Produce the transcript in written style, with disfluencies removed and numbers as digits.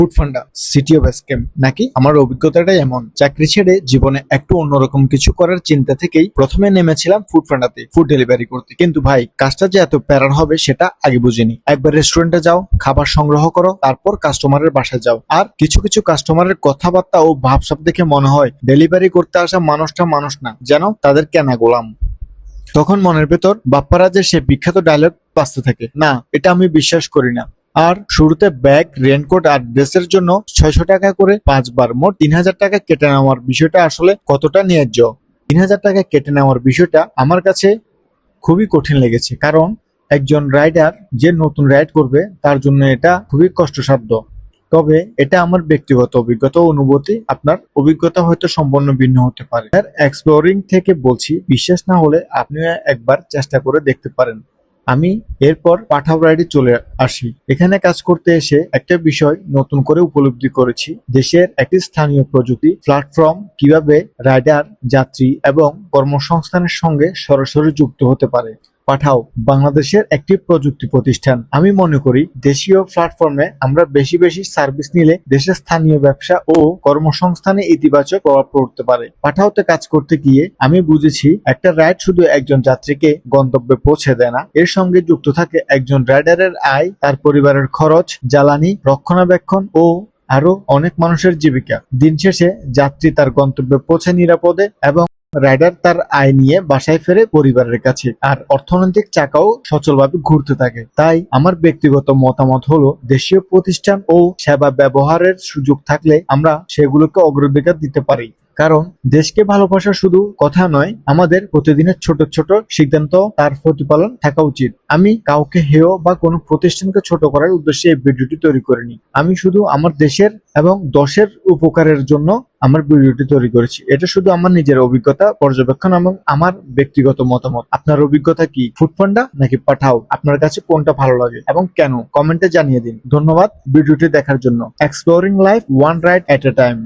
Food funda, city of scam, নাকি আমার অভিজ্ঞতাটাই এমন। চাকরি ছেড়ে জীবনে একটু অন্যরকম কিছু করার চিন্তা থেকেই প্রথমে নেমেছিলাম ফুড ফান্ডাতে ফুড ডেলিভারি করতে। কিন্তু ভাই, কাজটা যে এত প্যারার হবে সেটা আগে বুঝিনি। একবার রেস্টুরেন্টে যাও, খাবার সংগ্রহ করো, তারপর কাস্টমারের বাসায় যাও। আর কিছু কিছু কাস্টমারের কথাবার্তা ও ভাবসাব দেখে মনে হয় ডেলিভারি করতে আসা মানুষটা মানুষ না, যেন তাদের কেনা গোলাম। তখন মনের ভেতর বাপ্পারাজের সে বিখ্যাত ডায়লগ বাজতে থাকে, না এটা আমি বিশ্বাস করি না। আর শুরুতে ব্যাগ, রেনকোট আর ড্রেসের জন্য 600 টাকা করে 5 বার মোট 3000 টাকা কেটে নেওয়ার বিষয়টা আসলে কতটা ন্যায্য? 3000 টাকা কেটে নেওয়ার বিষয়টা আমার কাছে খুবই কঠিন লেগেছে, কারণ একজন রাইডার যে নতুন রাইড করবে তার জন্য এটা খুবই কষ্টসাধ্য। তবে এটা আমার ব্যক্তিগত অভিজ্ঞতা ও অনুভূতি, আপনার অভিজ্ঞতা হয়তো সম্পূর্ণ ভিন্ন হতে পারে। এক্সপ্লোরিং থেকে বলছি, বিশ্বাস না হলে আপনিও একবার চেষ্টা করে দেখতে পারেন। আমি এরপর পাঠাও রাইডে চলে আসি। এখানে কাজ করতে এসে একটা বিষয় নতুন করে উপলব্ধি করেছি, দেশের একটি স্থানীয় প্রযুক্তি প্ল্যাটফর্ম কিভাবে রাইডার, যাত্রী এবং কর্মসংস্থানের সঙ্গে সরাসরি যুক্ত হতে পারে। পাঠাও বাংলাদেশের একটি প্রযুক্তি প্রতিষ্ঠান। আমি মনে করি দেশীয় প্ল্যাটফর্মে আমরা বেশি বেশি সার্ভিস নিলে দেশের স্থানীয় ব্যবসা ও কর্মসংস্থানে ইতিবাচক প্রভাব পড়তে পারে। পাঠাওতে কাজ করতে গিয়ে আমি বুঝেছি, একটা রাইড শুধু একজন যাত্রীকে গন্তব্যে পৌঁছে দেয় না, এর সঙ্গে যুক্ত থাকে একজন রাইডারের আয়, তার পরিবারের খরচ, জ্বালানি, রক্ষণাবেক্ষণ ও আরো অনেক মানুষের জীবিকা। দিন শেষে যাত্রী তার গন্তব্যে পৌঁছে নিরাপদে এবং রাইডার তার আয় নিয়ে বাসায় ফেরে পরিবারের কাছে, আর অর্থনৈতিক চাকাও সচলভাবে ঘুরতে থাকে। তাই আমার ব্যক্তিগত মতামত হলো, দেশীয় প্রতিষ্ঠান ও সেবা ব্যবহারের সুযোগ থাকলে আমরা সেগুলোকে অগ্রাধিকার দিতে পারি। কারণ দেশকে ভালোবাসা শুধু কথা নয়, আমাদের প্রতিদিনের ছোট ছোট সিদ্ধান্ত তার প্রতিপালন থাকা উচিত। আমি কাউকে হেয় বা কোনো প্রতিষ্ঠানকে ছোট করার উদ্দেশ্যে এই ভিডিওটি তৈরি করিনি। আমি শুধু আমার দেশের এবং দশের উপকারের জন্য আমার ভিডিওটি তৈরি করেছি। এটা শুধু আমার নিজের অভিজ্ঞতা, পর্যবেক্ষণ এবং আমার ব্যক্তিগত মতামত। আপনার অভিজ্ঞতা কি? ফুড পান্ডা নাকি পাঠাও? আপনার কাছে কোনটা ভালো লাগে এবং কেন? কমেন্টে জানিয়ে দিন। ধন্যবাদ ভিডিওটি দেখার জন্য। এক্সপ্লোরিং লাইফ ওয়ান রাইড এট এ টাইম।